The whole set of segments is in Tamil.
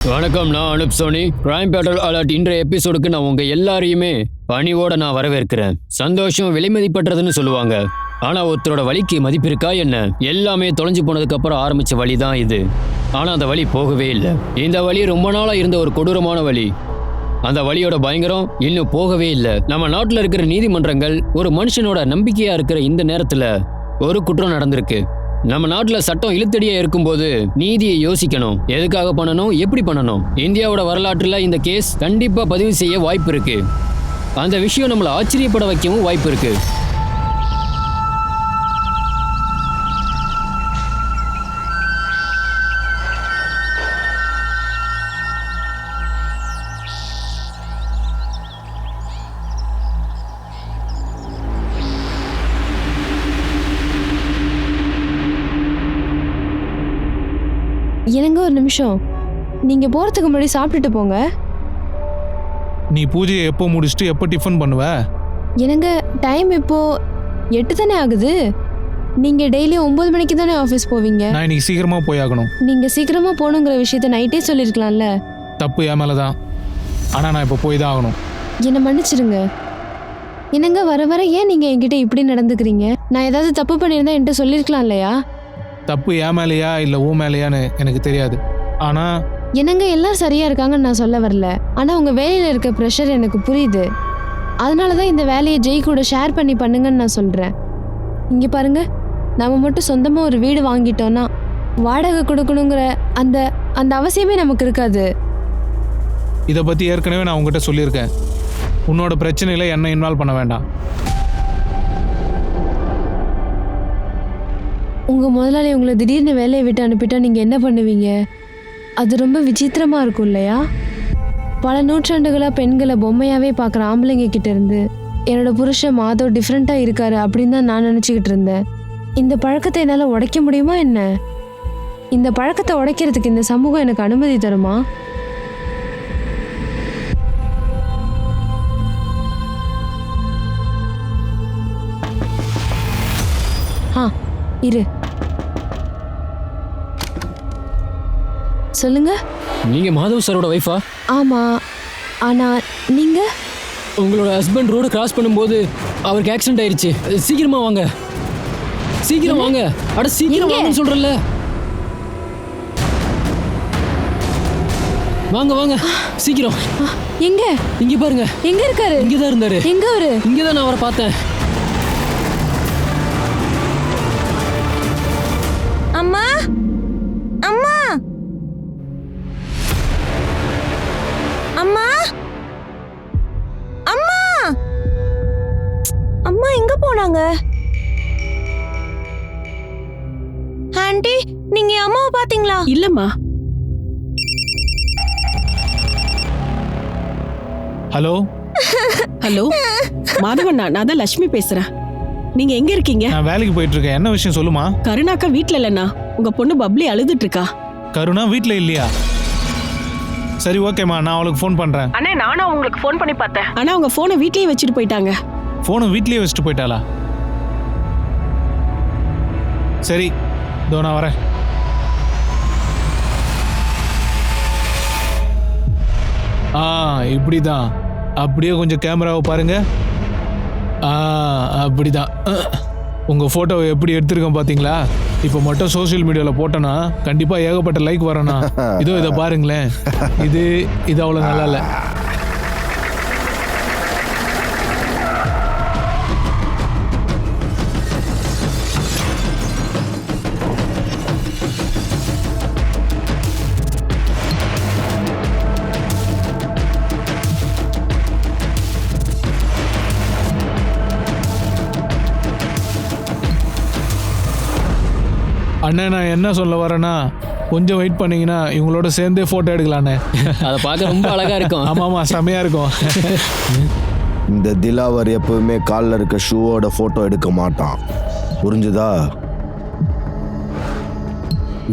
வணக்கம், நான் அனுப் சோனி. கிரைம் பேட்ரோல் அலர்ட் இன்றைய எபிசோடுக்கு நான் உங்க எல்லாரையுமே பணிவோட நான் வரவேற்கிறேன். சந்தோஷம் விலைமதிப்பற்றதுன்னு சொல்லுவாங்க. ஆனா ஒருத்தரோட வலிக்கு மதிப்பு இருக்கா என்ன? எல்லாமே தொலைஞ்சு போனதுக்கு அப்புறம் ஆரம்பிச்ச வழி தான் இது. ஆனா அந்த வலி போகவே இல்லை. இந்த வலி ரொம்ப நாளா இருந்த ஒரு கொடூரமான வலி. அந்த வலியோட பயங்கரம் இன்னும் போகவே இல்லை. நம்ம நாட்டுல இருக்கிற நீதிமன்றங்கள் ஒரு மனுஷனோட நம்பிக்கையா இருக்கிற இந்த நேரத்துல ஒரு குற்றம் நடந்திருக்கு. நம்ம நாட்டுல சட்டம் இழுத்தடியா இருக்கும்போது நீதியை யோசிக்கணும். எதுக்காக பண்ணணும், எப்படி பண்ணணும். இந்தியாவோட வரலாற்றுல இந்த கேஸ் கண்டிப்பா பதிவு செய்ய வாய்ப்பு இருக்கு. அந்த விஷயம் நம்மளை ஆச்சரியப்பட வைக்கவும் வாய்ப்பு இருக்கு. எனக்கு ஒரு நிமிஷம், நீங்க போறதுக்கு முன்னாடி சாப்பிட்டுட்டு போங்க. நீ பூஜையை எப்போ முடிச்சுட்டு எப்போ டிஃபன் பண்ணுவ? எனக்கு டைம் இப்போ 8 தானே ஆகுது. நீங்க டெய்லி 9 மணிக்கு தானே ஆஃபீஸ் போவீங்க. நான் இன்னைக்கு சீக்கிரமா போயாகணும். நீங்க சீக்கிரமா போகணுங்கிற விஷயத்த நைட்டே சொல்லிருக்கலாம்ல. தப்பு என் மேலே தான். ஆனால் நான் இப்போ போய் தான் ஆகணும். என்னை மன்னிச்சிருங்க. என்னங்க வர வர ஏன் நீங்க என்கிட்ட இப்படி நடந்துக்கிறீங்க? நான் ஏதாவது தப்பு பண்ணியிருந்தா என்கிட்ட சொல்லிருக்கலாம் இல்லையா? தப்பு என் மேலேயா இல்லை ஊ மேலேயான்னு எனக்கு தெரியாது. ஆனால் என்னங்க எல்லாம் சரியா இருக்காங்கன்னு நான் சொல்ல வரல. ஆனா உங்க வேலையில இருக்க ப்ரெஷர் எனக்கு புரியுது. அதனால தான் இந்த வேலையை ஜெய் கூட ஷேர் பண்ணி பண்ணுங்கன்னு நான் சொல்றேன். இங்க பாருங்க, நம்ம மட்டும் சொந்தமா ஒரு வீடு வாங்கிட்டோம்னா வாடகை கொடுக்கணுங்கிற அந்த அந்த அவசியமே நமக்கு இருக்காது. இதை பற்றி ஏற்கனவே நான் உங்ககிட்ட சொல்லியிருக்கேன். உன்னோட பிரச்சனையில் என்ன இன்வால்வ் பண்ண வேண்டாம். உங்க முதலாளி உங்களை திடீர்னு வேலையை விட்டு அனுப்பிட்டா நீங்க என்ன பண்ணுவீங்க? அது ரொம்ப விசித்திரமா இருக்கும் இல்லையா? பல நூற்றாண்டுகளா பெண்களை பொம்மையாவே பார்க்குற ஆம்பளைங்க கிட்ட இருந்து என்னோட புருஷன் மாதவ் டிஃப்ரெண்டா இருக்காரு அப்படின்னு தான் நான் நினச்சிக்கிட்டு இருந்தேன். இந்த பழக்கத்தை என்னால் உடைக்க முடியுமா என்ன? இந்த பழக்கத்தை உடைக்கிறதுக்கு இந்த சமூகம் எனக்கு அனுமதி தருமா? இரு, சொல்லுங்க. நீங்க மாதவ் சாரோட வைஃபா? ஆமா, ஆனா நீங்க? உங்களோட ஹஸ்பண்ட் ரோடு கிராஸ் பண்ணும்போது அவருக்கு ஆக்சிடென்ட் ஆயிருச்சு. சீக்கிரமா வாங்க, சீக்கிரம் வாங்க. அட சீக்கிரம் வாங்கன்னு சொல்றேன்ல. வாங்க வாங்க சீக்கிரம். எங்க? இங்க பாருங்க. எங்க இருக்காரு? இங்கதான் இருந்தாரு. எங்க அவரு? இங்கதான் நான் அவரை பார்த்தேன். அம்மா, அம்மா, அம்மா, அம்மா, அம்மா எங்க போனாங்க? ஆண்டி, நீங்க அம்மாவை பாத்தீங்களா? இல்லம்மா. ஹலோ ஹலோ மாதவண்ணா, நான் தான் லட்சுமி பேசுறேன். நீங்க எங்க இருக்கீங்க? நான் வேலைக்கு போயிட்டு இருக்கேன். என்ன விஷயம் சொல்லுமா? கருணாக்கா வீட்ல இல்லண்ணா. உங்க பொண்ணு பப்ளி அழுதுட்டு இருக்கா. கருணா வீட்டில் இல்லையா? சரி, ஓகேம்மா, நான் அவளுக்கு ஃபோன் பண்ணுறேன். அண்ணே, நானும் உங்களுக்கு ஃபோன் பண்ணி பார்த்தேன். ஆனா அவங்க ஃபோனை வீட்லயே வச்சுட்டு போயிட்டாங்க. ஃபோனை வீட்லேயே வச்சுட்டு போயிட்டாளா? சரி, இதோ நான் வரேன். இப்படி தான். அப்படியே கொஞ்சம் கேமராவை பாருங்க. அப்படி தான். உங்கள் ஃபோட்டோவை எப்படி எடுத்திருக்கேன் பார்த்தீங்களா? இப்போ மட்டும் சோசியல் மீடியாவில் போட்டோன்னா கண்டிப்பாக ஏகப்பட்ட லைக் வரேண்ணா. இதோ இதை பாருங்களேன். இது அவ்வளோ நல்லா இல்லை. அண்ணே, நான் என்ன சொல்ல வரேன்னா, கொஞ்சம் வெயிட் பண்ணீங்கன்னா இவங்களோட சேர்ந்தே ஃபோட்டோ எடுக்கலாண்ணே. அதை பார்க்க ரொம்ப அழகா இருக்கும். ஆமாம், செம்மையாக இருக்கும். இந்த திலாவர் எப்பவுமே காலில் இருக்க ஷூவோட ஃபோட்டோ எடுக்க மாட்டான், புரிஞ்சுதா?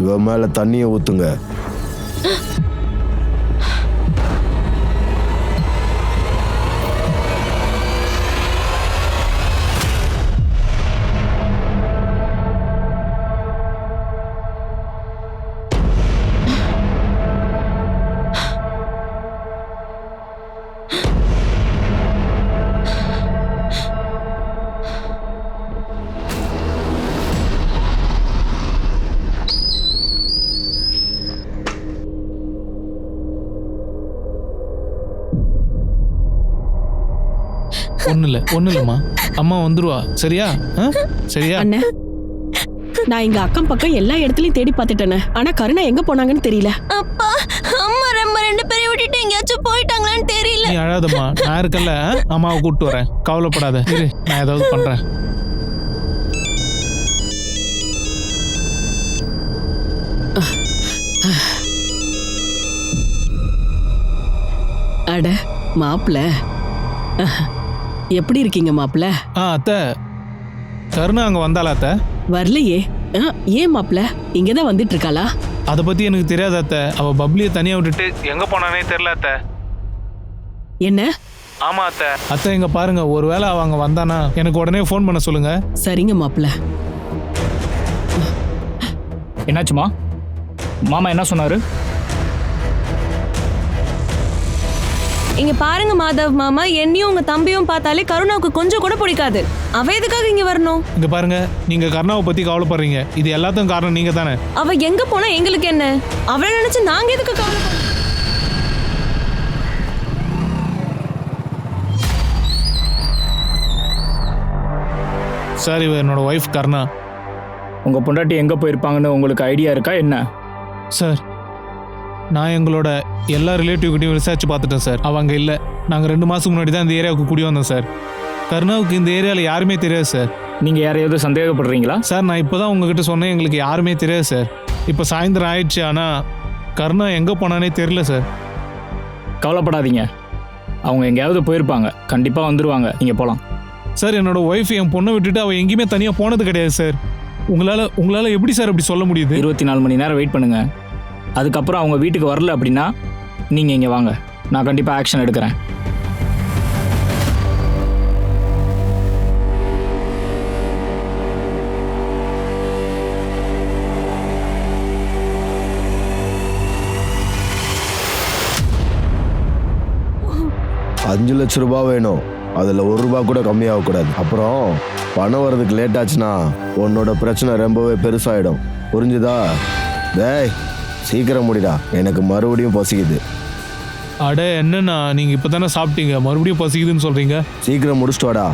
இவன் மேலே தண்ணியை ஊற்றுங்க. ஒன்றும் இல்லைம்மா. அம்மா வந்துருவா. சரியா? சரியா? அண்ணே, நான் இங்க அக்கம் பக்கம் எல்லா இடத்துலயும் தேடி பார்த்துட்டேனே. ஆனா கருணா எங்க போனாங்கன்னு தெரியல. அப்பா அம்மா நம்ம 2 பேரையும் விட்டுட்டு எங்கேயாச்சும் போயிட்டாங்களான்னு தெரியல. நீ அழாதம்மா, நான் இருக்கல. அம்மாவை கூப்பிட்டு வரேன், கவலைப்படாத. இரு, நான் ஏதாவது பண்றேன். அட மாப்பிள்ள, எப்படி இருக்கீங்க மாப்பிள்ள? அத்தை, கருணா அங்க வந்தாளா அத்தை? வரலையே. ஏன் மாப்பிள்ள, இங்கதான் வந்துட்டு இருக்காளா? அதை பத்தி எனக்கு தெரியாது அத்தை. அவ பப்ளியை தனியா விட்டுட்டு எங்க போனானே தெரியல அத்தை. என்ன? ஆமா அத்தை. அத்தை இங்க பாருங்க, ஒருவேளை அவ அங்க வந்தானா எனக்கு உடனே ஃபோன் பண்ண சொல்லுங்க. சரிங்க மாப்பிள்ள. என்னாச்சுமா? மாமா என்ன சொன்னாரு? இங்க பாருங்க மாதவ் மாமா, என்னையும் உங்க தம்பியும் பார்த்தாலே கருணாவுக்கு கொஞ்சம் கூட பிடிக்காது. அவ எதுக்காக இங்க வரணும்? இங்க பாருங்க, நீங்க கருணாவை பத்தி கவலைப்படுறீங்க. இது எல்லாத்துக்கும் காரணம் நீங்க தானே. அவ எங்க போனா எங்களுக்கு என்ன? அவளை நினைச்சு நாங்க எதுக்கு கவலைப்படுறோம்? சார், இவ என்னோட ஒய்ஃப் கருணா. உங்க பொண்டாட்டி எங்க போயிருப்பாங்கன்னு உங்களுக்கு ஐடியா இருக்கா என்ன? சார், நான் எங்களோட எல்லா ரிலேட்டிவ்கிட்டையும் விசாரிச்சு பார்த்துட்டேன் சார். அவங்க இல்லை. நாங்கள் 2 மாதத்துக்கு முன்னாடி தான் இந்த ஏரியாவுக்கு குடி வந்தோம் சார். கருணாவுக்கு இந்த ஏரியாவில் யாருமே தெரியாது சார். நீங்க யாரையாவது சந்தேகப்படுறீங்களா? சார், நான் இப்போ தான் உங்ககிட்ட சொன்னேன், எங்களுக்கு யாருமே தெரியாது சார். இப்போ சாயந்தரம் ஆயிடுச்சு, ஆனால் கருணா எங்கே போனானே தெரியல சார். கவலைப்படாதீங்க, அவங்க எங்கேயாவது போயிருப்பாங்க. கண்டிப்பா வந்துருவாங்க, நீங்க போலாம். சார், என்னோட ஒய்ஃப் என் பொண்ணை விட்டுட்டு அவள் எங்கேயுமே தனியாக போனது கிடையாது சார். உங்களால் எப்படி சார் அப்படி சொல்ல முடியுது? 24 மணி நேரம் வெயிட் பண்ணுங்க. அதுக்கப்புறம் அவங்க வீட்டுக்கு வரல அப்படின்னா நீங்க இங்க வாங்க, நான் கண்டிப்பா ஆக்ஷன் எடுக்கிறேன். $5 லட்சம் ரூபாய் வேணும். அதில் $1 கூட கம்மியாகக்கூடாது. அப்புறம் பணம் வர்றதுக்கு லேட் ஆச்சுன்னா உன்னோட பிரச்சனை ரொம்பவே பெருசாகிடும். புரிஞ்சுதா? டேய், சீக்கிரம் முடிடா, எனக்கு மறுபடியும் பசிக்குது. அட என்னண்ணா, நீங்கள் இப்போ தானே சாப்பிட்டீங்க, மறுபடியும் பசிக்குதுன்னு சொல்கிறீங்க? சீக்கிரம் முடிச்சுட்டு வாடா.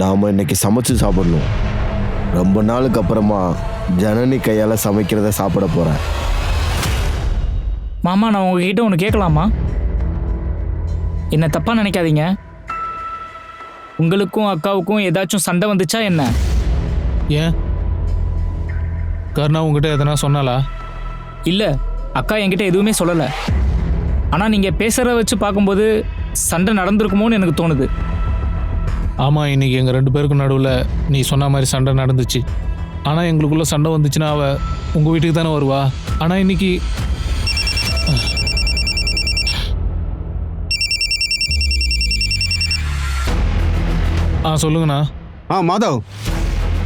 நாம் இன்னைக்கு சமைச்சு சாப்பிடணும். ரொம்ப நாளுக்கு அப்புறமா ஜனனி கையால் சமைக்கிறத சாப்பிட போகிறேன். மாமா, நான் உங்ககிட்ட ஒன்று கேட்கலாமா? என்ன தப்பா நினைக்காதீங்க. உங்களுக்கும் அக்காவுக்கும் ஏதாச்சும் சண்டை வந்துச்சா என்ன? ஏன் கருணா உங்ககிட்ட எதனா சொன்னாலா? இல்லை, அக்கா என்கிட்ட எதுவுமே சொல்லலை. ஆனால் நீங்கள் பேசுகிறத வச்சு பார்க்கும்போது சண்டை நடந்திருக்குமோன்னு எனக்கு தோணுது. ஆமாம், இன்னைக்கு எங்கள் 2 பேருக்கும் நடுவில் நீ சொன்ன மாதிரி சண்டை நடந்துச்சு. ஆனால் எங்களுக்குள்ள சண்டை வந்துச்சுன்னா அவள் உங்கள் வீட்டுக்கு தானே வருவா. ஆனால் இன்னைக்கு சொல்லுங்கண்ணா. மாதவ்,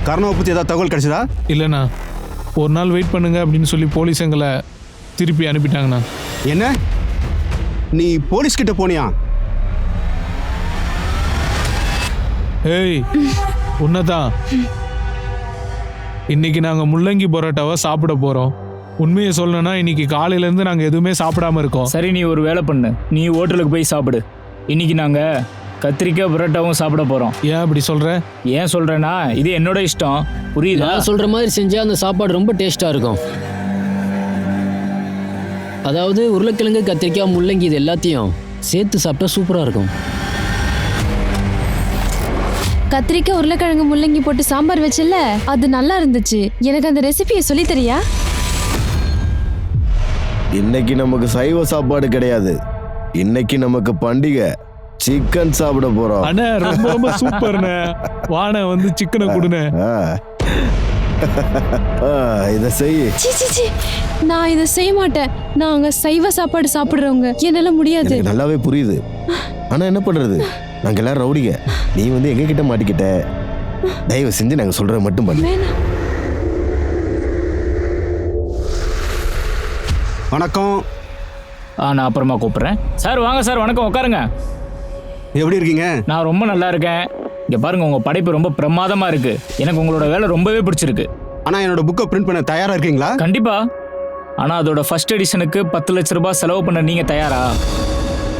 கருணாவை பற்றி ஏதாவது தகவல் கிடைச்சதா? இல்லைண்ணா, ஒரு நாள் வெயிட் பண்ணுங்க அப்படின்னு சொல்லி போலீஸ் எங்களை திருப்பி அனுப்பிட்டாங்கண்ணா. என்ன, நீ போலீஸ் கிட்ட போனியா? ஏய், உன்னதான். இன்னைக்கு நாங்கள் முள்ளங்கி பரோட்டாவை சாப்பிட போகிறோம். உண்மையை சொல்லணும்னா இன்னைக்கு காலையிலேருந்து நாங்கள் எதுவுமே சாப்பிடாம இருக்கோம். சரி, நீ ஒரு வேலை பண்ணு, நீ ஹோட்டலுக்கு போய் சாப்பிடு. இன்னைக்கு நாங்கள் கத்திரிக்காய் பரோட்டாவும் சாப்பிட போகிறோம். ஏன் அப்படி சொல்கிற? ஏன் சொல்கிறேன்னா இது என்னோட இஷ்டம், புரியுதா? நான் சொல்கிற மாதிரி செஞ்சால் அந்த சாப்பாடு ரொம்ப டேஸ்ட்டாக இருக்கும். அதாவது உருளைக்கிழங்கு, கத்திரிக்காய், முள்ளங்கி இது எல்லாத்தையும் சேர்த்து சாப்பிட்டா சூப்பராக இருக்கும். கத்திரிக்காய், உருளைக்கிழங்கு, முள்ளங்கி போட்டு சாம்பார் வச்சுல, அது நல்லா இருந்துச்சு. எனக்கு அந்த ரெசிபியை சொல்லி தரியா? இன்னைக்கு நமக்கு சைவ சாப்பாடு கிடையாது. இன்னைக்கு நமக்கு பண்டிகை. சிக்கன் சாப்பிட போறோம். அண்ணா, ரொம்ப ரொம்ப சூப்பர்ண்ணே. வாண வந்து சிக்கனை கொடுண்ணே. இதை செய். சி, நான் இதை செய்ய மாட்டேன். நாங்க சைவ சாப்பாடு சாப்பிடுறவங்க, என்னால முடியாது. எனக்கு நல்லாவே புரியுது. ஆனா என்ன பண்றது, நாங்க எல்லாரும் ரவுடிங்க. நீ வந்து எங்க கிட்ட மாட்டிக்கிட்ட. தயவு செஞ்சு நாங்க சொல்றத மட்டும் பண்ணு. வணக்கம். நான் அப்புறமா கூப்பிட்றேன். சார் வாங்க சார், வணக்கம், உட்காருங்க. எப்படி இருக்கீங்க? நான் ரொம்ப நல்லா இருக்கேன். இங்கே பாருங்க, உங்கள் படைப்பு ரொம்ப பிரமாதமாக இருக்கு. எனக்கு உங்களோட வேலை ரொம்பவே பிடிச்சிருக்கு. ஆனால் என்னோட புக்கை பிரிண்ட் பண்ண தயாராக இருக்கீங்களா? கண்டிப்பா. ஆனால் அதோட ஃபர்ஸ்ட் எடிஷனுக்கு $10 லட்சம் செலவு பண்ண நீங்கள் தயாரா?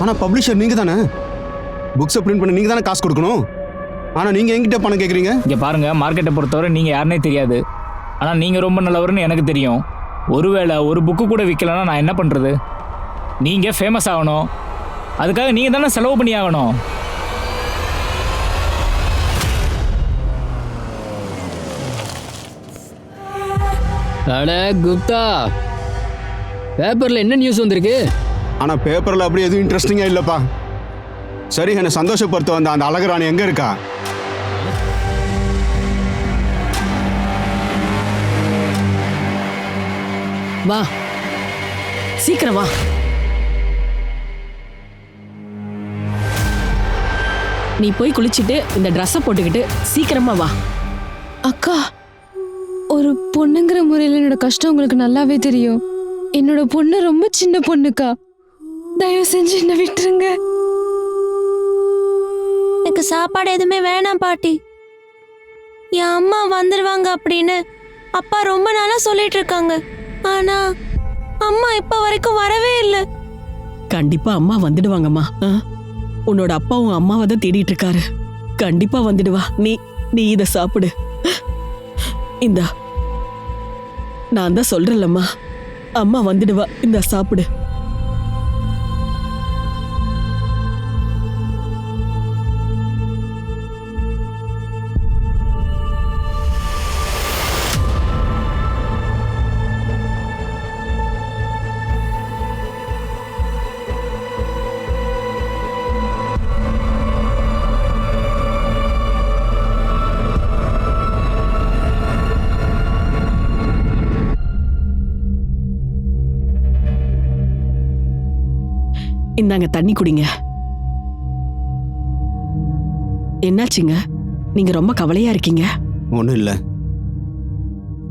ஆனால் பப்ளிஷர் நீங்கள் தானே? புக்ஸை பிரிண்ட் பண்ண நீங்கள் தானே காசு கொடுக்கணும். ஆனால் நீங்கள் என்கிட்ட பணம் கேட்குறீங்க. இங்கே பாருங்கள், மார்க்கெட்டை பொறுத்தவரை நீங்கள் யாருனே தெரியாது. ஆனால் நீங்கள் ரொம்ப நல்லவர்னு எனக்கு தெரியும். ஒருவேளை ஒரு புக்கு கூட விற்கலன்னா நான் என்ன பண்ணுறது? நீங்கள் ஃபேமஸ் ஆகணும், அதுக்காக நீங்கள் தானே செலவு பண்ணி ஆகணும். அட குப்தா, பேப்பர்ல என்ன நியூஸ் வந்திருக்கு? ஆனால் பேப்பரில் அப்படி எதுவும் இன்ட்ரெஸ்டிங்காக இல்லைப்பா. சரி, என்னை சந்தோஷப்படுத்த வந்த அந்த அழகுராணி எங்கே இருக்கா? வா, சீக்கிரம் வா. நீ போய் குளிச்சுட்டு இந்த ட்ரெஸ்ஸை போட்டுக்கிட்டு சீக்கிரமா வா. அக்கா, ஒரு பொண்ணுங்கிற முறையில் என்னோட கஷ்டம் உங்களுக்கு நல்லாவே தெரியும். என்னோட பொண்ணு ரொம்ப சின்ன பொண்ணுக்கா, தயவு செஞ்சு என்ன விட்டுருங்க. எனக்கு சாப்பாடு எதுவுமே வேணாம் பாட்டி. என் அம்மா வந்துடுவாங்க அப்படின்னு அப்பா ரொம்ப நாளா சொல்லிட்டு இருக்காங்க. ஆனா அம்மா இப்ப வரைக்கும் வரவே இல்லை. கண்டிப்பா அம்மா வந்துடுவாங்கம்மா. உன்னோட அப்பா உன் அம்மாவை தான் தேடிட்டு இருக்காரு. கண்டிப்பா வந்துடுவா. நீ இத சாப்பிடு. இந்தா, நான் தான் சொல்றேன்லம்மா, அம்மா வந்துடுவா. இந்த சாப்பிடு. இந்தாங்க தண்ணி குடிங்க. என்னாச்சுங்க, நீங்க ரொம்ப கவலையா இருக்கீங்க? ஒன்றும் இல்லை.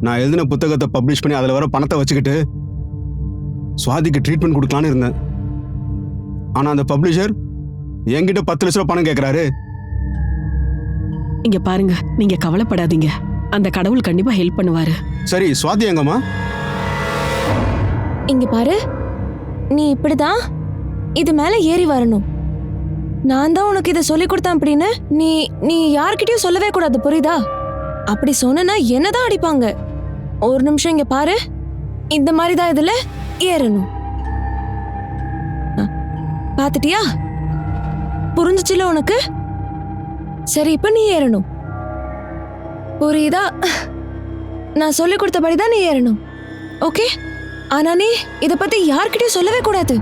நான் எழுதின புத்தகத்தை பப்ளிஷ் பண்ணி அதில் வர பணத்தை வச்சுக்கிட்டு சுவாதிக்கு ட்ரீட்மெண்ட் கொடுக்கலான்னு இருந்தேன். ஆனால் அந்த பப்ளிஷர் என்கிட்ட 10 லட்ச ரூபா பணம் கேட்குறாரு. இங்க பாருங்க, நீங்க கவலைப்படாதீங்க. அந்த கடவுள் கண்டிப்பா ஹெல்ப் பண்ணுவாரு. சரி, சுவாதி எங்கம்மா? இங்க பாரு, நீ இப்படிதான் இது மேல ஏறி வரணும். நான் தான் உனக்கு இதை சொல்லி கொடுத்தேன் அப்படின்னு நீ யார்கிட்டயும் சொல்லவே கூடாது, புரியுதா? அப்படி சொன்னா என்னதான் அடிப்பாங்க. ஒரு நிமிஷம் இங்க பாரு, இந்த மாதிரி தான் இதுல ஏறணும். பாத்துட்டியா? புரிஞ்சுச்சுல உனக்கு? சரி, இப்ப நீ ஏறணும், புரியுதா? நான் சொல்லி கொடுத்தபடிதான் நீ ஏறணும், ஓகே? ஆனா நீ இத பத்தி யார்கிட்டயும் சொல்லவே கூடாது.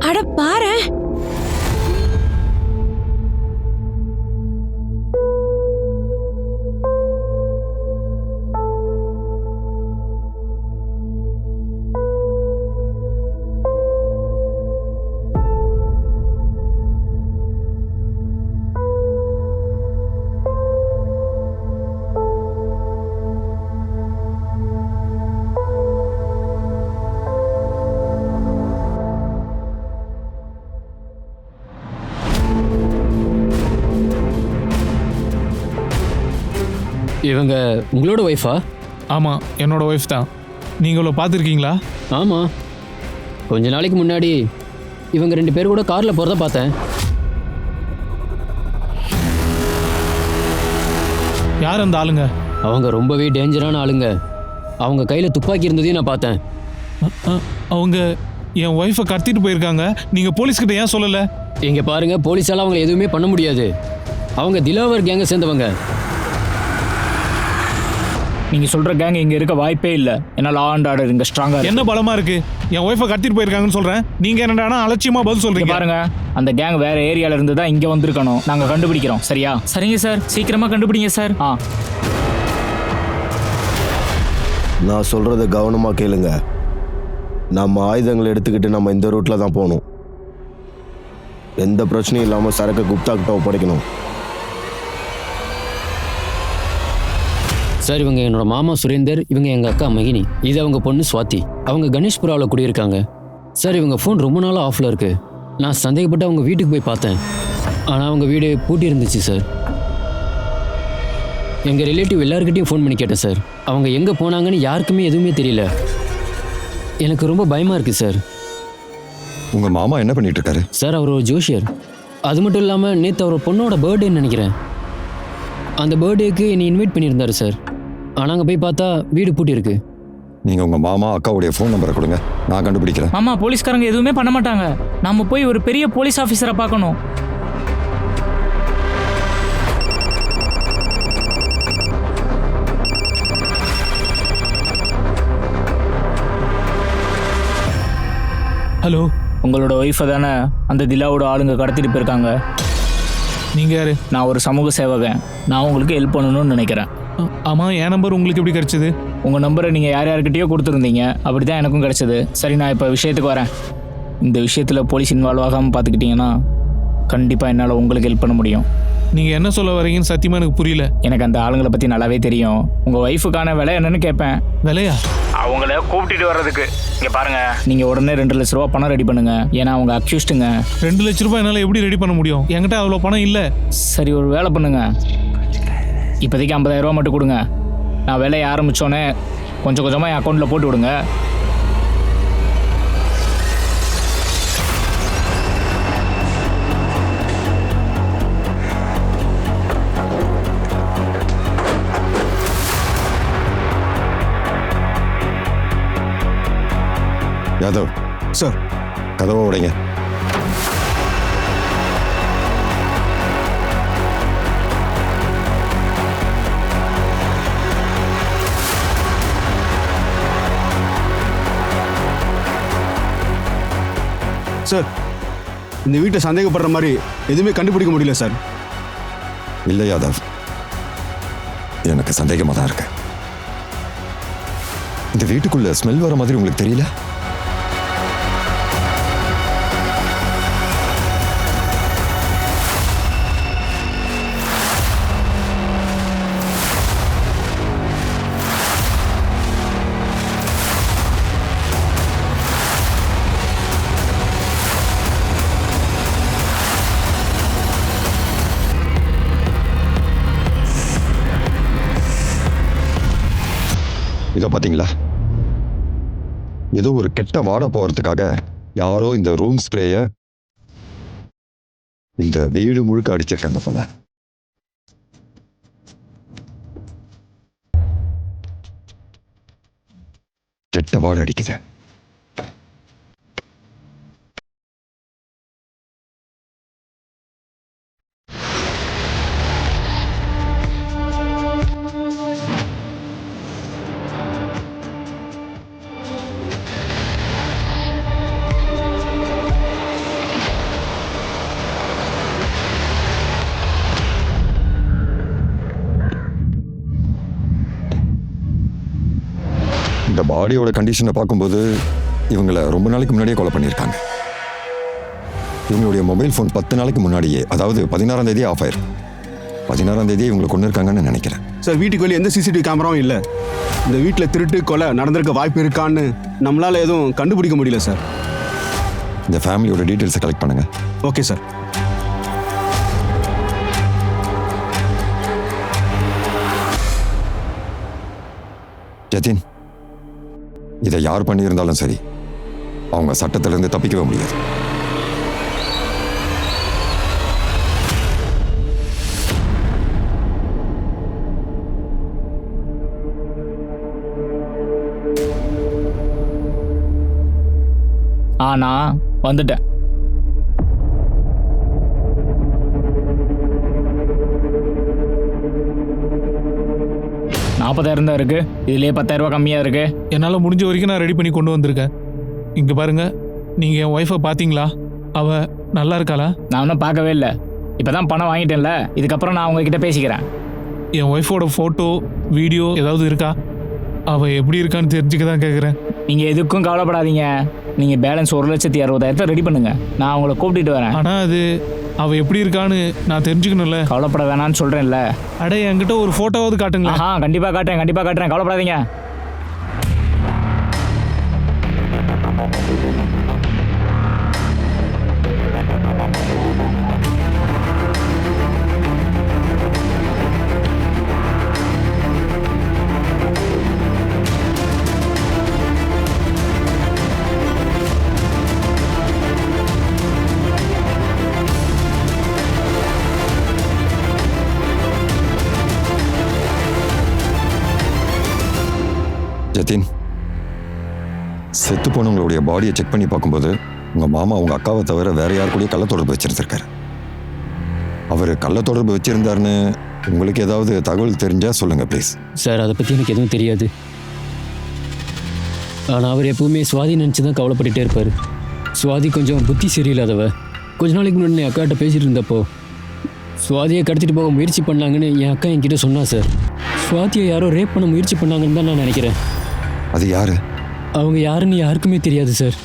அட பாரு, இவங்க உங்களோட ஒய்ஃபா? ஆமாம், என்னோட ஒய்ஃப் தான். நீங்கள் இவ்வளோ பார்த்துருக்கீங்களா? ஆமாம், கொஞ்ச நாளைக்கு முன்னாடி இவங்க 2 பேர் கூட காரில் போகிறத பார்த்தேன். யார் அந்த ஆளுங்க? அவங்க ரொம்பவே டேஞ்சரான ஆளுங்க. அவங்க கையில் துப்பாக்கி இருந்ததையும் நான் பார்த்தேன். அவங்க என் ஒய்ஃபை கடத்திட்டு போயிருக்காங்க. நீங்கள் போலீஸ்கிட்ட ஏன் சொல்லலை? இங்கே பாருங்க, போலீஸால் அவங்களை எதுவுமே பண்ண முடியாது. அவங்க திலாவர் கேங்கை சேர்ந்தவங்க. நீங்கள் சொல்கிற கேங் இங்கே இருக்க வாய்ப்பே இல்லை. ஏன்னா லா அண்ட் ஆர்டர் இங்கே ஸ்ட்ராங்காக. என்ன பலமாக இருக்கு? என் ஒய்ஃபை கடத்திட்டு போயிருக்காங்கன்னு சொல்கிறேன், நீங்கள் என்னடானா அலட்சியமாக பதில் சொல்கிறீங்க. பாருங்க, அந்த கேங் வேற ஏரியால இருந்து தான் இங்கே வந்திருக்கணும். நாங்கள் கண்டுபிடிக்கிறோம், சரியா? சரிங்க சார், சீக்கிரமாக கண்டுபிடிங்க சார். நான் சொல்கிறத கவனமாக கேளுங்க. நம்ம ஆயுதங்களை எடுத்துக்கிட்டு நம்ம இந்த ரூட்டில் தான் போகணும். எந்த பிரச்சனையும் இல்லாமல் சரக்கு குப்தா கிட்ட ஒப்படைக்கணும். சார், இவங்க என்னோட மாமா சுரேந்தர், இவங்க எங்கள் அக்கா மகினி, இது அவங்க பொண்ணு சுவாதி. அவங்க கணேஷ்புராவில் குடியிருக்காங்க. சார், இவங்க ஃபோன் ரொம்ப நாளாக ஆஃபில் இருக்கு. நான் சந்தேகப்பட்டு அவங்க வீட்டுக்கு போய் பார்த்தேன். ஆனால் அவங்க வீடு பூட்டி இருந்துச்சு சார். எங்கள் ரிலேட்டிவ் எல்லாருக்கிட்டையும் ஃபோன் பண்ணி கேட்டேன் சார். அவங்க எங்கே போனாங்கன்னு யாருக்குமே எதுவுமே தெரியல. எனக்கு ரொம்ப பயமா இருக்கு சார். உங்க மாமா என்ன பண்ணிட்டு இருக்காரு? சார் அவர் ஒரு ஜோஷியர். அது மட்டும் இல்லாமல் நேற்று அவர் பொண்ணோட பர்த்டேன்னு நினைக்கிறேன். அந்த பர்த்டேக்கு என்னை இன்வைட் பண்ணியிருந்தாரு சார். ஆனால் அங்கே போய் பார்த்தா வீடு பூட்டி இருக்கு. நீங்க உங்க மாமா அக்காவுடைய ஃபோன் நம்பரை கொடுங்க, நான் கண்டுபிடிக்கிறேன். மாமா போலீஸ்காரங்க எதுவுமே பண்ண மாட்டாங்க. நாம போய் ஒரு பெரிய போலீஸ் ஆஃபீஸரை பார்க்கணும். ஹலோ, உங்களோட ஒய்ஃபை தானே அந்த திலாவோட ஆளுங்க கடத்திட்டு போயிருக்காங்க. நீங்க யாரு? நான் ஒரு சமூக சேவகன். நான் உங்களுக்கு ஹெல்ப் பண்ணணும்னு நினைக்கிறேன். ஆமா, என் நம்பர் உங்களுக்கு எப்படி கிடைச்சது? உங்கள் நம்பரை நீங்கள் யார்கிட்டயோ கொடுத்துருந்தீங்க, அப்படி தான் எனக்கும் கிடைச்சது. சரி, நான் இப்போ விஷயத்துக்கு வரேன். இந்த விஷயத்தில் போலீஸ் இன்வால்வ் ஆகாமல் பார்த்துக்கிட்டிங்கன்னா கண்டிப்பாக என்னால் உங்களுக்கு ஹெல்ப் பண்ண முடியும். நீங்க என்ன சொல்ல வரீங்கன்னு சத்தியமா எனக்கு புரியல. எனக்கு அந்த ஆளுங்களை பற்றி நல்லாவே தெரியும். உங்கள் ஒய்ஃபுக்கான விலை என்னன்னு கேட்பேன். விலையா? அவங்கள கூப்பிட்டுட்டு வர்றதுக்கு. இங்கே பாருங்கள், நீங்கள் உடனே 2 லட்ச ரூபா பணம் ரெடி பண்ணுங்க. ஏன்னா அவங்க அக்யூஸ்டுங்க. 2 லட்ச ரூபாய் என்னால் எப்படி ரெடி பண்ண முடியும்? என்கிட்ட அவ்வளோ பணம் இல்லை. சரி, ஒரு வேலை பண்ணுங்க. இப்போதைக்கு 50,000 ரூபா மட்டும் கொடுங்க. நான் வேலையை ஆரம்பித்தோன்னே கொஞ்சம் கொஞ்சமாக என் அக்கௌண்ட்டில் போட்டு விடுங்க. யாதவ் சார். கதவை உடைங்க. சார், இந்த வீட்டை சந்தேகப்படுற மாதிரி எதுவுமே கண்டுபிடிக்க முடியல சார். இல்லை யாதவ், எனக்கு சந்தேகமாக தான் இருக்கு. இந்த வீட்டுக்குள்ள ஸ்மெல் வர மாதிரி உங்களுக்கு தெரியல? இதை பார்த்தீங்களா? ஏதோ ஒரு கெட்ட வாடை போகிறதுக்காக யாரோ இந்த ரூம் ஸ்ப்ரேயை இந்த வீடு முழுக்க அடிச்சிருக்காங்க போல. கெட்ட வாடை அடிக்குது. இந்த பாடியோட கண்டிஷனை பார்க்கும்போது இவங்களை ரொம்ப நாளைக்கு முன்னாடியே கொலை பண்ணியிருக்காங்க. இவங்களுடைய மொபைல் ஃபோன் 10 நாளைக்கு முன்னாடியே, அதாவது 16ஆம் தேதி ஆஃப் ஆயிருக்கு. 16ஆம் தேதி இவங்களை கொண்டு இருக்காங்கன்னு நினைக்கிறேன். சார், வீட்டுக்கு வெளியே எந்த சிசிடிவி கேமராவும் இல்லை. இந்த வீட்டில் திருட்டு கொலை நடந்திருக்க வாய்ப்பு இருக்கான்னு நம்மளால எதுவும் கண்டுபிடிக்க முடியல சார். இந்த ஃபேமிலியோட டீட்டெயில்ஸை கலெக்ட் பண்ணுங்க. Okay sir. ஜதின், இதை யார் பண்ணியிருந்தாலும் சரி, அவங்க சட்டத்திலிருந்து தப்பிக்கவே முடியாது. நான் வந்துட்டேன். $40,000 தான் இருக்கு. இதுலயே 10,000 ரூபாய் கம்மியா இருக்கு. என்னால் முடிஞ்ச வரைக்கும் நான் ரெடி பண்ணி கொண்டு வந்திருக்கேன். இங்கே பாருங்க, நீங்கள் என் ஒய்ஃபை பார்த்தீங்களா? அவ நல்லா இருக்காளா? நான் இன்னும் பார்க்கவே இல்லை. இப்போதான் பணம் வாங்கிட்டேன்ல, இதுக்கப்புறம் நான் உங்ககிட்ட பேசிக்கிறேன். என் ஒய்ஃபோட ஃபோட்டோ வீடியோ ஏதாவது இருக்கா? அவள் எப்படி இருக்கான்னு தெரிஞ்சுக்க தான் கேட்குறேன். நீங்கள் எதுக்கும் கவலைப்படாதீங்க. நீங்கள் பேலன்ஸ் 1,60,000 ரெடி பண்ணுங்க. நான் உங்களை கூப்பிட்டுட்டு வரேன். ஆனால் அது அவள் எப்படி இருக்கான்னு நான் தெரிஞ்சுக்கணும்ல. கவலைப்பட வேணான்னு சொல்கிறேன்ல. அட, என்கிட்ட ஒரு ஃபோட்டோவாவது காட்டுங்களா? கண்டிப்பாக காட்டுறேன், கவலைப்படாதீங்க. ஜதின், செத்து போனவங்களுடைய பாடியை செக் பண்ணி பார்க்கும்போது உங்க மாமா உங்க அக்காவை தவிர வேற யார் கூடயும் கள்ள தொடர்பு வச்சிருந்திருக்காரு. அவர் கள்ள தொடர்பு வச்சிருந்தாருன்னு உங்களுக்கு ஏதாவது தகவல் தெரிஞ்சா சொல்லுங்க ப்ளீஸ். சார் அதை பற்றி எனக்கு எதுவும் தெரியாது. ஆனால் அவர் எப்பவுமே சுவாதி நினச்சி தான் கவலைப்பட்டுட்டே இருப்பார். சுவாதி கொஞ்சம் புத்தி சரியில்லாதவ. கொஞ்ச நாளைக்கு முன்னாடி என் அக்காட்ட பேசிட்டு இருந்தப்போ சுவாதியை கடத்திட்டு போக முயற்சி பண்ணாங்கன்னு என் அக்கா என்கிட்ட சொன்னா சார். சுவாதியை யாரோ ரேப் பண்ண முயற்சி பண்ணாங்கன்னு தான் நான் நினைக்கிறேன். அது யாரு? அவங்க யாருன்னு யாருக்குமே தெரியாது சார்.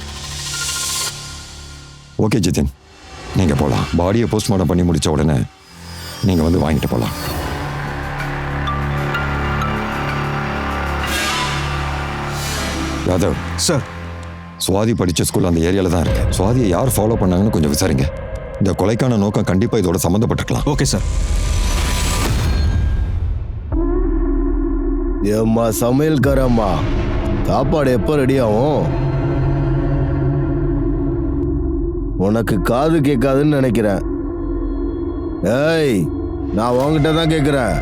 ஓகே ஜிதின், நீங்க போகலாம். பாடியை போஸ்ட்மார்ட்டம் பண்ணி முடிச்ச உடனே நீங்க வந்து வாங்கிட்டு போகலாம். யாதவ் சார், சுவாதி படித்த ஸ்கூல் அந்த ஏரியாவில் தான் இருக்கு. சுவாதியை யார் ஃபாலோ பண்ணாங்கன்னு கொஞ்சம் விசாரிங்க. இந்த கொலைக்கான நோக்கம் கண்டிப்பாக இதோட சம்மந்தப்பட்டிருக்கலாம். Okay sir. ஏம்மா சமையல்காரம்மா, சாப்பாடு எப்போ ரெடி ஆகும்? உனக்கு காது கேட்காதுன்னு நினைக்கிறேன். ஏய், நான் உன்கிட்ட தான் கேட்குறேன்.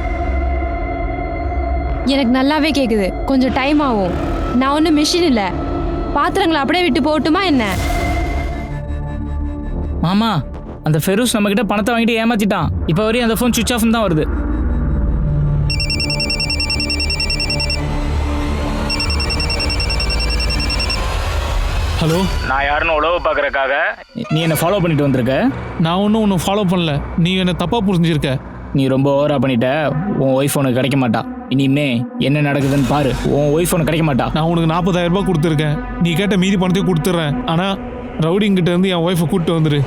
எனக்கு நல்லாவே கேட்குது. கொஞ்சம் டைம் ஆகும். நான் ஒன்றும் மிஷின் இல்லை. பாத்திரங்களை அப்படியே விட்டு போகட்டுமா என்ன? மாமா, அந்த ஃபெரூஸ் நம்மக்கிட்ட பணத்தை வாங்கிட்டு ஏமாத்திட்டான். இப்போ வரையும் அந்த ஃபோன் சுவிட்ச் ஆஃப் தான் வருது. ஹலோ, நான் யாருன்னு உழவு பார்க்கறக்காக நீ என்னை ஃபாலோ பண்ணிட்டு வந்திருக்க. நான் ஒன்றும் உன்னை ஃபாலோ பண்ணல. நீ என்னை தப்பாக புரிஞ்சிருக்க. நீ ரொம்ப ஓவரா பண்ணிட்ட. உன் ஒய்ஃப் உனக்கு கிடைக்க மாட்டா. இனிமே என்ன நடக்குதுன்னு பாரு. உன் ஒய்ஃப் உனக்கு கிடைக்க மாட்டா. நான் உனக்கு 40,000 ரூபாய் கொடுத்துருக்கேன். நீ கேட்ட மீதி பணத்தையும் கொடுத்துட்றேன். ஆனால் ரவுடிங்கிட்ட இருந்து என் ஒய்ஃபை கூப்பிட்டு வந்துரு.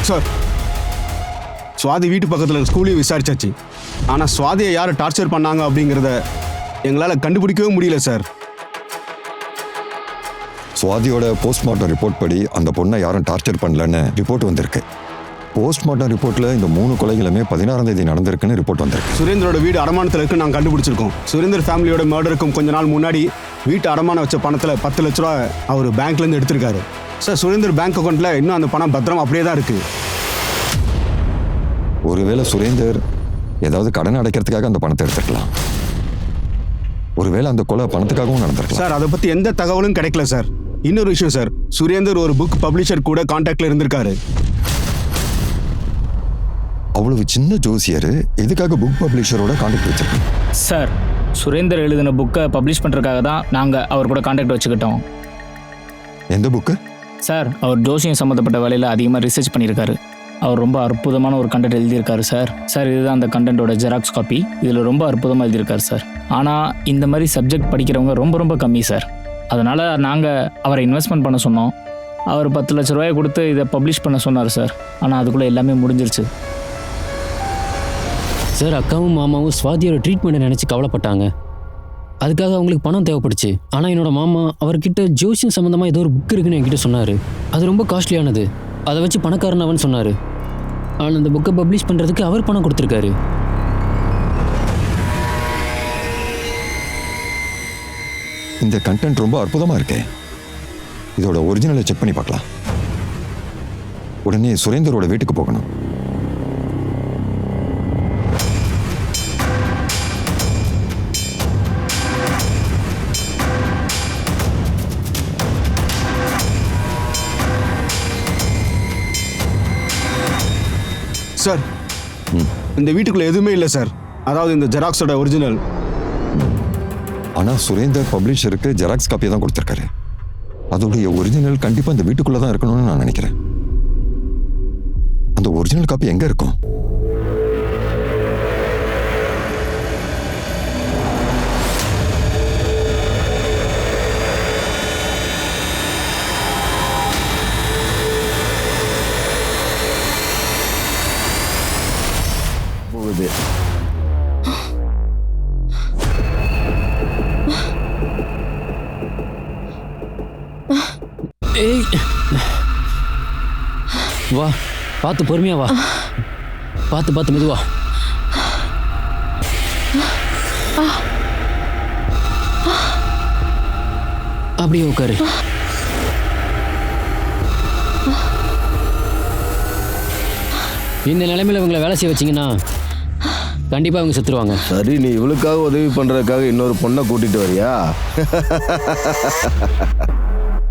சார், சுவாதி வீட்டு பக்கத்தில் ஸ்கூலையும் விசாரிச்சாச்சு. ஆனால் சுவாதியை யார் டார்ச்சர் பண்ணாங்க அப்படிங்கிறத எங்களால் கண்டுபிடிக்கவே முடியல சார். சுவாதியோட போஸ்ட்மார்ட்டம் ரிப்போர்ட் படி அந்த பொண்ணை யாரும் டார்ச்சர் பண்ணலன்னு ரிப்போர்ட் வந்திருக்கு. போஸ்ட்மார்ட்டம் ரிப்போர்ட்டில் இந்த 3 கொலைகளுமே 16ஆம் தேதி நடந்திருக்குன்னு ரிப்போர்ட் வந்திருக்கு. சுரேந்தரோட வீடு அடமானத்தில் இருக்கு நாங்கள் கண்டுபிடிச்சிருக்கோம். சுரேந்தர் ஃபேமிலியோட மர்டருக்கும் கொஞ்ச நாள் முன்னாடி வீட்டு அடமானம் வச்ச பணத்தில் 10 லட்ச ரூபா அவர் பேங்க்லேருந்து எடுத்திருக்காரு. சார், சுரேந்தர் பேங்க் அக்கௌண்ட்டில் இன்னும் அந்த பணம் பத்திரம் அப்படியே தான் இருக்குது. ஒருவேளை சுரேந்தர் ஏதாவது கடன் அடைக்கிறதுக்காக அந்த பணத்தை எடுத்துக்கலாம். ஒருவேளை அந்த கொலை பணத்துக்காகவும் நடந்திருக்கலாம். சார், அதை பற்றி எந்த தகவலும் கிடைக்கல சார். இன்னொரு விஷயம் சார், சுரேந்தர் ஒரு புக் பப்ளிஷர் கூட கான்டாக்ட்ல இருந்திருக்காரு. அவ்வளவு சின்ன ஜோசியர் எதுக்காக புக் பப்ளிஷரோட கான்டாக்ட் வச்சிருக்கோம்? சார், சுரேந்தர் எழுதின புக்கை பப்ளிஷ் பண்ணுறதுக்காக தான் நாங்கள் அவர் கூட கான்டாக்ட் வச்சுக்கிட்டோம். எந்த புக்கு? சார், அவர் ஜோசியம் சம்மந்தப்பட்ட வேலையில் அதிகமாக ரிசர்ச் பண்ணியிருக்காரு. அவர் ரொம்ப அற்புதமான ஒரு கண்டென்ட் எழுதியிருக்காரு சார். சார், இதுதான் அந்த கண்டென்ட்டோட ஜெராக்ஸ் காப்பி. இதில் ரொம்ப அற்புதமாக எழுதியிருக்காரு சார். ஆனால் இந்த மாதிரி சப்ஜெக்ட் படிக்கிறவங்க ரொம்ப ரொம்ப கம்மி சார். அதனால் நாங்கள் அவரை இன்வெஸ்ட்மெண்ட் பண்ண சொன்னோம். அவர் 10 லட்ச ரூபாயை கொடுத்து இதை பப்ளிஷ் பண்ண சொன்னார் சார். ஆனால் அதுக்குள்ளே எல்லாமே முடிஞ்சிருச்சு சார். அக்காவும் மாமாவும் சுவாதியோட ட்ரீட்மெண்ட்டை நினச்சி கவலைப்பட்டாங்க. அதுக்காக அவங்களுக்கு பணம் தேவைப்படுச்சு. ஆனால் என்னோட மாமா அவர்கிட்ட ஜோசியம் சம்மந்தமாக ஏதோ ஒரு புக் இருக்குன்னு என்கிட்ட சொன்னார். அது ரொம்ப காஸ்ட்லியானது. அதை வச்சு பணக்காரன் அவன் சொன்னார். ஆனால் அந்த புக்கை பப்ளிஷ் பண்ணுறதுக்கு அவர் பணம் கொடுத்துருக்காரு. இந்த கண்டென்ட் ரொம்ப அற்புதமாக இருக்கே. இதோட ஒரிஜினலை செக் பண்ணி பார்க்கலாம். உடனே சுரேந்தரோட வீட்டுக்கு போகணும். சார், இந்த வீட்டுக்குள்ள எதுவுமே இல்லை சார். அதாவது இந்த ஜெராக்ஸோட ஒரிஜினல். ஆனால் சுரேந்தர் பப்ளிஷருக்கு ஜெராக்ஸ் காப்பியை தான் கொடுத்துருக்காரு. அதோடைய ஒரிஜினல் கண்டிப்பாக இந்த வீட்டுக்குள்ளே தான் இருக்கணும்னு நான் நினைக்கிறேன். அந்த ஒரிஜினல் காப்பி எங்கே இருக்கும்? போகுது. ஏய், வா, பார்த்து பொறுமையா வா. பார்த்து மெதுவா. அப்படியே உட்காரு. இந்த நிலைமையில இவங்களை வேலை செய்ய வச்சிங்கன்னா கண்டிப்பா அவங்க செத்துருவாங்க. சரி, நீ இவளுக்காக உதவி பண்றதுக்காக இன்னொரு பொண்ணை கூட்டிட்டு வரியா?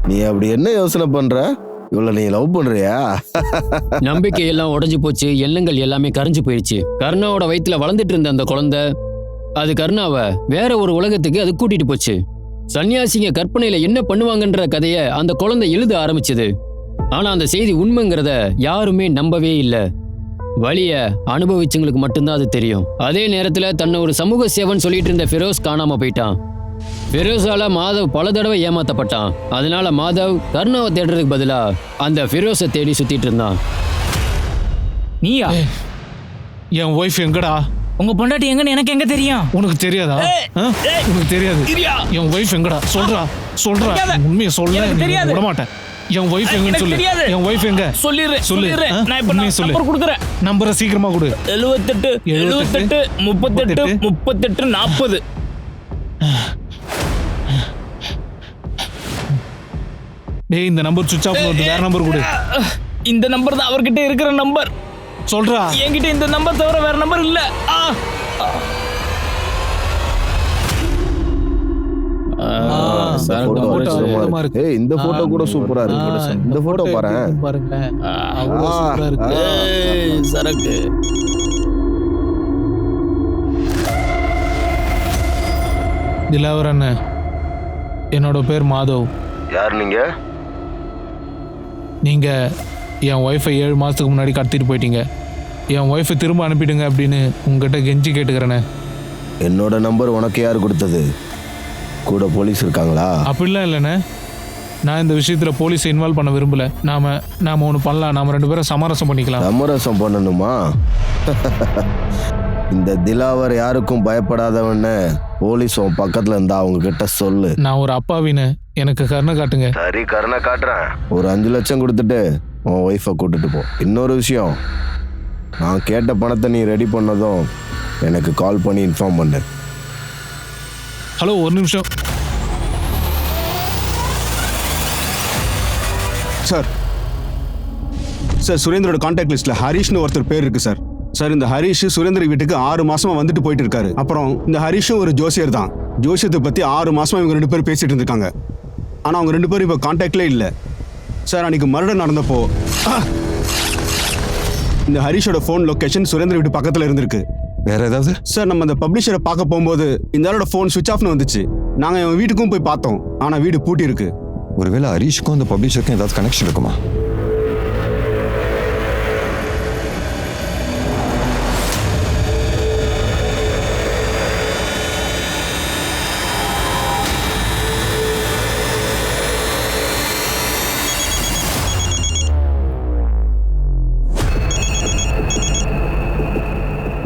நீ அப்படி என்ன யோசனை பண்ற? இவளை நீ லவ் பண்றியா? நம்பிக்கை எல்லாம் உடைஞ்சு போச்சு, எண்ணங்கள் எல்லாமே கரைஞ்சு போயிடுச்சு. கருணாவோட வயித்துல வளர்ந்துட்டு இருந்த அந்த குழந்தை அது கருணாவை வேற ஒரு உலகத்துக்கு அது கூட்டிட்டு போச்சு. சன்னியாசிங்க கற்பனையில என்ன பண்ணுவாங்கன்ற கதையை அந்த குழந்தை எழுத ஆரம்பிச்சது. ஆனா அந்த செய்தி உண்மைங்கிறத யாருமே நம்பவே இல்லை. வலிய அனுபவிச்சவங்களுக்கு மட்டும்தான் அது தெரியும். அதே நேரத்துல தன்னை ஒரு சமூக சேவன் சொல்லிட்டு இருந்த ஃபிரோஸ் காணாம போயிட்டான். ஃபிரோஸால மாதவ் பல தடவை ஏமாத்தப்பட்டான். அதனால மாதவ் கருணாவை தேடுறதுக்கு பதிலா அந்த ஃபிரோஸை தேடி சுத்திட்டு இருந்தான். நீயா? என் ஒய்ஃப் எங்கடா? உங்க பொண்டாட்டி எங்கன்னு எனக்கு எங்க தெரியும்? உனக்கு தெரியாதா? உனக்கு தெரியாது? என் ஒய்ஃப் எங்கடா? சொல்றா உண்மையை சொல்ல. தெரியாது. விட மாட்டேன். என் ஒய்ஃப் எங்கன்னு சொல்லு. என் ஒய்ஃப் எங்க? சொல்லு. நான் இப்ப நம்பர் கொடுக்குறேன். நம்பரை சீக்கிரமா கொடு. 78 38 38 38 40. டேய், இந்த நம்பர் சுவிட்ச் ஆஃப் பண்ணுது. வேற நம்பர் கொடு. இந்த நம்பர் தான் அவர்கிட்ட இருக்கிற நம்பர். சொல்றா. என்கிட்ட இந்த நம்பர் தவிர வேற நம்பர் இல்ல. இந்த போட்டோ கூட சூப்பரா இருக்கு. இந்த போட்டோ பாருங்க. அவ்வளவு சூப்பரா இருக்கு. சரக்கு. திலாவர் அண்ணன், என்னோட பேர் மாதவ். யார் நீங்க? நீங்க என் ஒய்ஃபை 7 மாசத்துக்கு முன்னாடி கடத்திட்டு போயிட்டீங்க. என் ஒய்ஃபை திரும்ப அனுப்பிடுங்க அப்படின்னு உங்ககிட்ட கெஞ்சி கேட்டுக்கிறேண்ணே. என்னோட நம்பர் உனக்கு யார் கொடுத்தது? கூட போலீஸ் இருக்காங்களா? அப்படிலாம் இல்லைண்ணே. நான் இந்த விஷயத்தில் போலீஸை இன்வால்வ் பண்ண விரும்பல. நாம ஒன்று பண்ணலாம். நாம 2 பேரும் சமரசம் பண்ணிக்கலாம். சமரசம் பண்ணணுமா? இந்த திலாவர் யாருக்கும் பயப்படாதவன்னு போலீஸ் உன் பக்கத்துல இருந்தா அவங்க கிட்ட சொல்லு. நான் ஒரு அப்பாவின்னு எனக்கு கருணை காட்டுங்க. சரி, கருணை காட்டுறேன். ஒரு 5 லட்சம் கொடுத்துட்டு உன் ஒய்ஃபை கூட்டிட்டு போ. இன்னொரு விஷயம், நான் கேட்ட பணத்தை நீ ரெடி பண்ணதும் எனக்கு கால் பண்ணி இன்ஃபார்ம் பண்ணு. ஹலோ, ஒரு நிமிஷம். சார், சுரேந்தரோட கான்டாக்ட் லிஸ்ட்ல ஹரிஷ்னு ஒருத்தர் பேர் இருக்கு சார். இந்த ஹரிஷ் சுரேந்தர் வீட்டுக்கு 6 மாசமா வந்துட்டு போயிட்டு இருக்காரு. அப்புறம் இந்த ஹரிஷும் ஒரு ஜோசியர் தான். ஜோசியத்தை பத்தி 6 மாசமா இவங்க 2 பேரும் பேசிட்டு இருந்திருக்காங்க. ஆனா அவங்க 2 பேரும் இப்ப கான்டாக்ட்ல இல்ல சார். அன்னைக்கு மர்டர் நடந்தப்போ இந்த ஹரிஷோட ஃபோன் லொகேஷன் சுரேந்தர் வீட்டு பக்கத்துல இருந்திருக்கு. வேற ஏதாவது? சார், நம்ம அந்த பப்ளிஷரை பார்க்க போகும்போது இந்த ஆளோட ஃபோன் சுவிட்ச் ஆஃப்னு வந்துச்சு. நாங்க இவன் வீட்டுக்கும் போய் பார்த்தோம். ஆனா வீடு பூட்டி இருக்கு. ஒருவேளை ஹரிஷுக்கும் அந்த பப்ளிஷருக்கும் ஏதாவது கனெக்ஷன் இருக்குமா?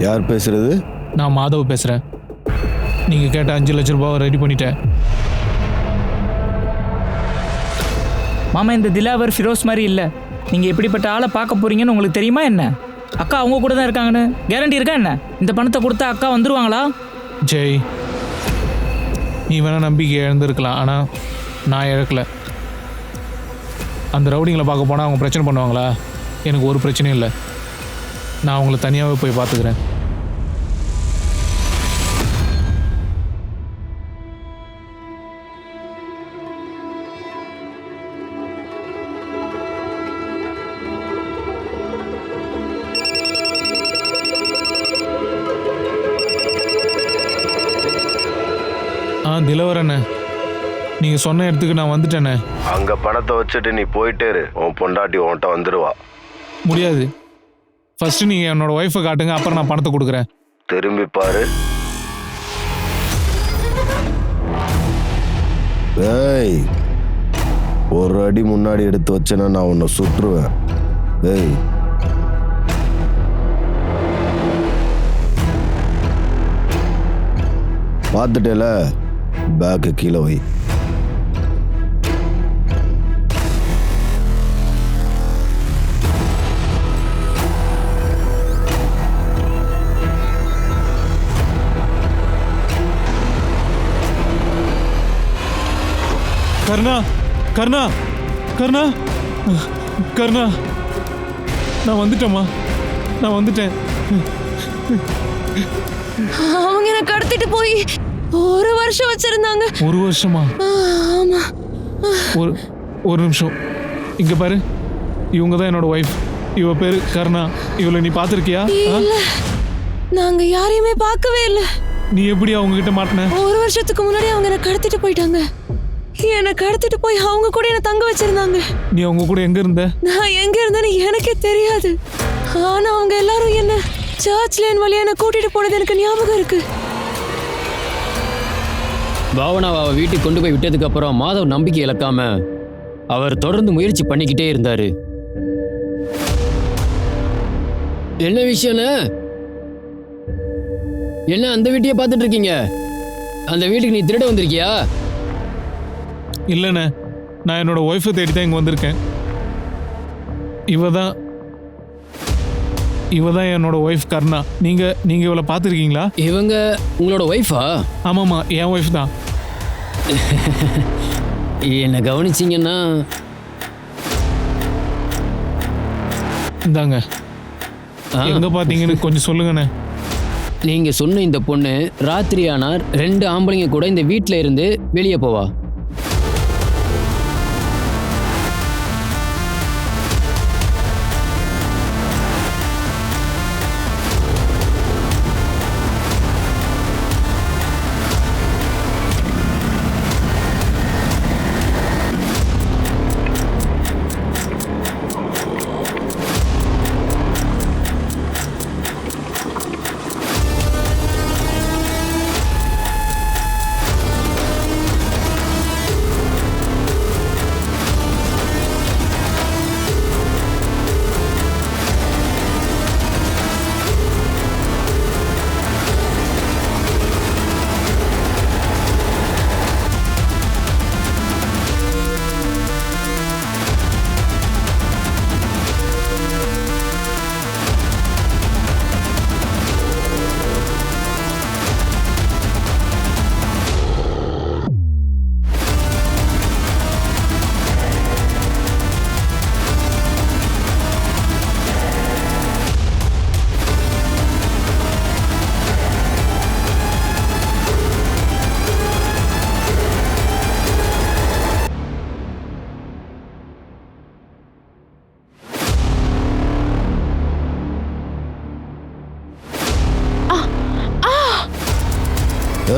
யார் பேசுறது? நான் மாதவ் பேசுறேன். நீங்க கேட்ட 5 லட்சம் ரூபாவை ரெடி பண்ணிட்டேன். மாமா, இந்த திலாவர் ஃபிரோஸ் மாதிரி இல்ல. நீங்க எப்படிப்பட்ட ஆளை பார்க்க போறீங்கன்னு உங்களுக்கு தெரியுமா என்ன? அக்கா அவங்க கூட தான் இருக்காங்கன்னு கேரண்டி இருக்கா என்ன? இந்த பணத்தை கொடுத்தா அக்கா வந்துருவாங்களா? ஜெய், நீ வேணா நம்பிக்கை இழந்திருக்கலாம், ஆனால் நான் இழக்கல. அந்த ரவுடிங்களை பார்க்க போனால் அவங்க பிரச்சனை பண்ணுவாங்களா? எனக்கு ஒரு பிரச்சனையும் இல்லை. நான் அவங்கள தனியாகவே போய் பார்த்துக்கிறேன். திலவரண்ணே, நீங்கள் சொன்ன இடத்துக்கு நான் வந்துட்டேண்ணே. அங்கே பணத்தை வச்சுட்டு நீ போயிட்டே இரு. உன் பொண்டாட்டி உன்கிட்ட வந்துடுவா. முடியாது. ஃபர்ஸ்ட் நீங்கள் என்னோட ஒய்ஃபை காட்டுங்க, அப்புறம் நான் பணத்தை கொடுக்குறேன். திரும்பி பாரு. ஏய், ஒரு அடி முன்னாடி எடுத்து வச்சேன்னா நான் உன்னை சுற்றுவேன். ஏய், பார்த்துட்டேல, பேக்கு கீழே வை. கருணா, கருணா, கருணா, கருணா, நான் வந்துட்டேம்மா, நான் வந்துட்டேன். அவங்க என்ன கடத்திட்டு போய் 1 வருஷம் வச்சிருந்தாங்க. 1 வருஷமா? ஆமா. ஒரு நிமிஷம் இங்க பாரு, இவங்க தான் என்னோட ஒய்ஃப். இவ பேரு கருணா. இவளை நீ பார்த்திருக்கியா? இல்ல, நாங்க யாரையுமே பார்க்கவே இல்ல. நீ எப்படி அவங்க கிட்ட மாட்டின? 1 வருஷத்துக்கு முன்னாடி அவங்க என்ன கடத்திட்டு போயிட்டாங்க. என்ன கடத்திட்டு போய் அவங்க கூட என்ன தங்க வச்சிருந்தாங்க. நீ அவங்க கூட எங்க இருந்த? நான் எங்க இருந்தேன்னு எனக்கே தெரியாது. ஆனா அவங்க எல்லாரும் என்ன சர்ச் லைன் வழியா என்ன கூட்டிட்டு போனது எனக்கு ஞாபகம் இருக்கு. பாவனாவை அவ வீட்டுக்கு கொண்டு போய் விட்டதுக்கு அப்புறம் மாதவ் நம்பிக்கை இழக்காம அவர் தொடர்ந்து முயற்சி பண்ணிக்கிட்டே இருந்தாரு. என்ன விஷயம்னு? என்ன அந்த வீட்டையே பார்த்துட்டு இருக்கீங்க? அந்த வீட்டுக்கு நீ திருட வந்திருக்கியா? இல்லைண்ணே, நான் என்னோட ஒய்ஃபை தேடி தான் இங்கே வந்திருக்கேன். இவ தான் என்னோட ஒய்ஃப் கருணா. நீங்க இவளை பார்த்துருக்கீங்களா? இவங்க உங்களோட ஒய்ஃபா? ஆமாம்மா, என் ஒய்ஃப் தான். என்ன கவனிச்சிங்கன்னா இந்தாங்க, எங்க பார்த்தீங்கன்னு கொஞ்சம் சொல்லுங்கண்ணே. நீங்க சொன்ன இந்த பொண்ணு ராத்திரி ஆனால் 2 ஆம்பளைங்க கூட இந்த வீட்டில் இருந்து வெளியே போவா.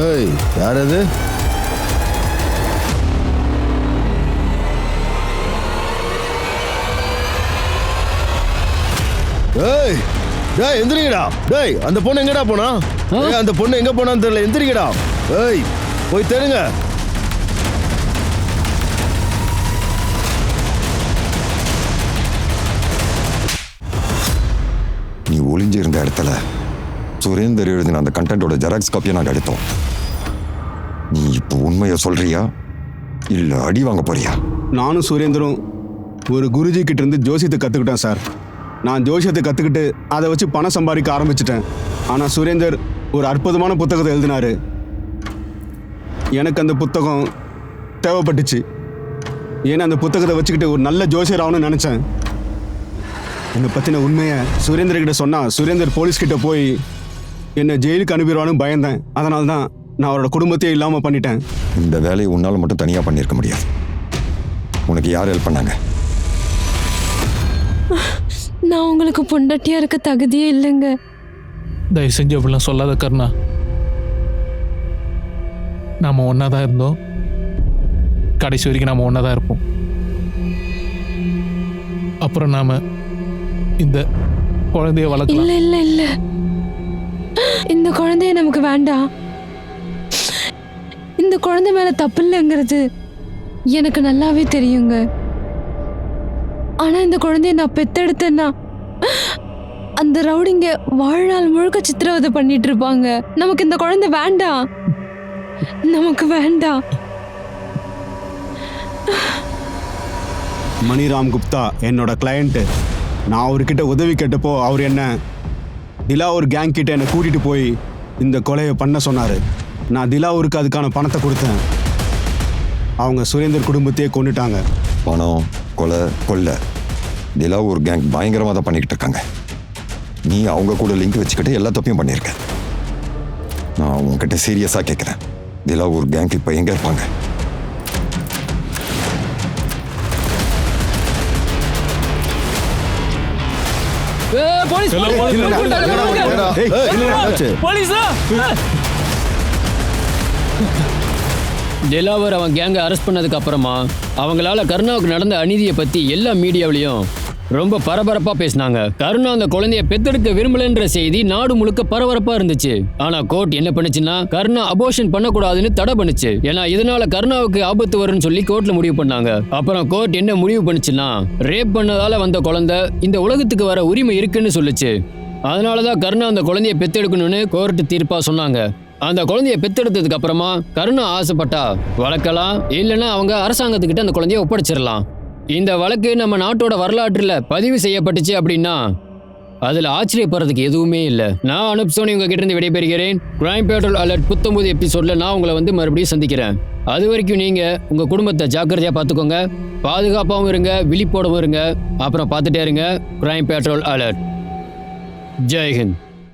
ஏய், யார் அது? ஏய், டேய் எந்திரிங்கடா. டேய், அந்த பொண்ணு எங்கடா போனா? ஏய், அந்த பொண்ணு எங்க போனான்னு தெரியல. எந்திரிங்கடா. ஏய், போய் தேடுங்க. நீ ஒளிஞ்சிருந்த இடத்துல சுரேந்தர் எழுதின அந்த கண்டென்ட்டோட ஜெராக்ஸ் காப்பியை நாங்கள் எடுத்தோம். நீ இப்போ உண்மையை சொல்றியா இல்லை அடி வாங்க போறியா? நானும் சுரேந்தரும் ஒரு குருஜி கிட்ட இருந்து ஜோசியத்தை கற்றுக்கிட்டேன் சார். நான் ஜோசியத்தை கற்றுக்கிட்டு அதை வச்சு பணம் சம்பாதிக்க ஆரம்பிச்சிட்டேன். ஆனால் சுரேந்தர் ஒரு அற்புதமான புத்தகத்தை எழுதினாரு. எனக்கு அந்த புத்தகம் தேவைப்பட்டுச்சு. ஏன்னா அந்த புத்தகத்தை வச்சுக்கிட்டு ஒரு நல்ல ஜோசியர் ஆகணும்னு நினச்சேன். என்னை பற்றின உண்மையை சுரேந்தர்கிட்ட சொன்னால் சுரேந்தர் போலீஸ்கிட்ட போய் என்னை ஜெயிலுக்கு அனுப்பிடுவான்னு பயந்தேன். அதனால தான் நான் அவரோட குடும்பத்தையே இல்லாமல் பண்ணிட்டேன். இந்த வேலையை உன்னால் மட்டும் தனியாக பண்ணியிருக்க முடியாது. உனக்கு யார் ஹெல்ப் பண்ணாங்க? நான் உங்களுக்கு பொண்டாட்டியா இருக்க தகுதியே இல்லைங்க. தயவு செஞ்சு அப்படிலாம் சொல்லாத கருணா. நாம் ஒன்றா தான் இருந்தோம், கடைசி வரைக்கும் நாம் ஒன்றா தான் இருப்போம். அப்புறம் நாம் இந்த குழந்தைய வளர்க்கலாம். இல்ல இல்ல இல்ல, இந்த குழந்தைய நமக்கு வேண்டாம். இந்த குழந்தை மேல தப்பு இல்லைங்கிறது எனக்கு நல்லாவே தெரியுங்க. ஆனா இந்த குழந்தைய நான் பெத்தெடுத்தேன்னா அந்த ரவுடிங்க வாழ்நாள் முழுக்க சித்திரவதை பண்ணிட்டு இருப்பாங்க. நமக்கு இந்த குழந்தை வேண்டாம், நமக்கு வேண்டாம். மணிராம் குப்தா என்னோட கிளையண்ட்டு. நான் அவர்கிட்ட உதவி கேட்டப்போ அவர் என்ன திலாவூர் கேங் கிட்ட என்னை கூட்டிகிட்டு போய் இந்த கொலையை பண்ண சொன்னார். நான் திலாவூருக்கு அதுக்கான பணத்தை கொடுத்தேன். அவங்க சுரேந்தர் குடும்பத்தையே கொண்டுட்டாங்க. பணம், கொலை, கொள்ளை, இதெல்லாம் ஒரு கேங் பயங்கரமாக தான் பண்ணிக்கிட்டு இருக்காங்க. நீ அவங்க கூட லிங்க் வச்சுக்கிட்டு எல்லா தப்பையும் பண்ணியிருக்க. நான் உங்ககிட்ட சீரியஸாக கேட்குறேன். திலாவூர் கேங் இப்போ எங்கே இருப்பாங்க? போலீஸ் போலீஸா? திலாவர் அவன் கேங்கை அரெஸ்ட் பண்ணதுக்கு அப்புறமா அவங்களால கருணாவுக்கு நடந்த அநீதியை பத்தி எல்லா மீடியாவிலையும் ரொம்ப பரபரப்பா பேசினாங்க. கருணா அந்த குழந்தைய பெத்தெடுக்க விரும்பலன்ற செய்தி நாடு முழுக்க பரபரப்பா இருந்துச்சு. ஆனா கோர்ட் என்ன பண்ணுச்சுன்னா கருணா அபோர்ஷன் பண்ணக்கூடாதுன்னு தடை பண்ணுச்சு. ஏன்னா இதனால கருணாவுக்கு ஆபத்து வரும்னு சொல்லி கோர்ட்ல முடிவு பண்ணாங்க. அப்புறம் கோர்ட் என்ன முடிவு பண்ணுச்சுன்னா ரேப் பண்ணதால வந்த குழந்தை இந்த உலகத்துக்கு வர உரிமை இருக்குன்னு சொல்லுச்சு. அதனாலதான் கருணா அந்த குழந்தைய பெத்தெடுக்கணும்னு கோர்ட் தீர்ப்பா சொன்னாங்க. அந்த குழந்தைய பெத்தெடுத்ததுக்கு அப்புறமா கருணா ஆசைப்பட்டா வளர்க்கலாம், இல்லைன்னா அவங்க அரசாங்கத்துக்கிட்ட அந்த குழந்தைய ஒப்படைச்சிடலாம். இந்த வழக்கு நம்ம நாட்டோட வரலாற்றுல பதிவு செய்யப்பட்டுச்சு அப்படின்னா அதுல ஆச்சரியப்படுறதுக்கு எதுவுமே இல்லை. நான் அனுப் சோனி உங்ககிட்ட இருந்து விடைபெறுகிறேன். கிரைம் பேட்ரோல் அலர்ட் 19 எபிசோட்ல நான் உங்களை வந்து மறுபடியும் சந்திக்கிறேன். அது வரைக்கும் நீங்க உங்க குடும்பத்தை ஜாக்கிரதையா பார்த்துக்கோங்க, பாதுகாப்பாகவும் இருங்க, விழிப்போடவும் இருங்க. அப்புறம் பார்த்துட்டே இருங்க கிரைம் பேட்ரோல் அலர்ட். ஜெய்ஹிந்த்.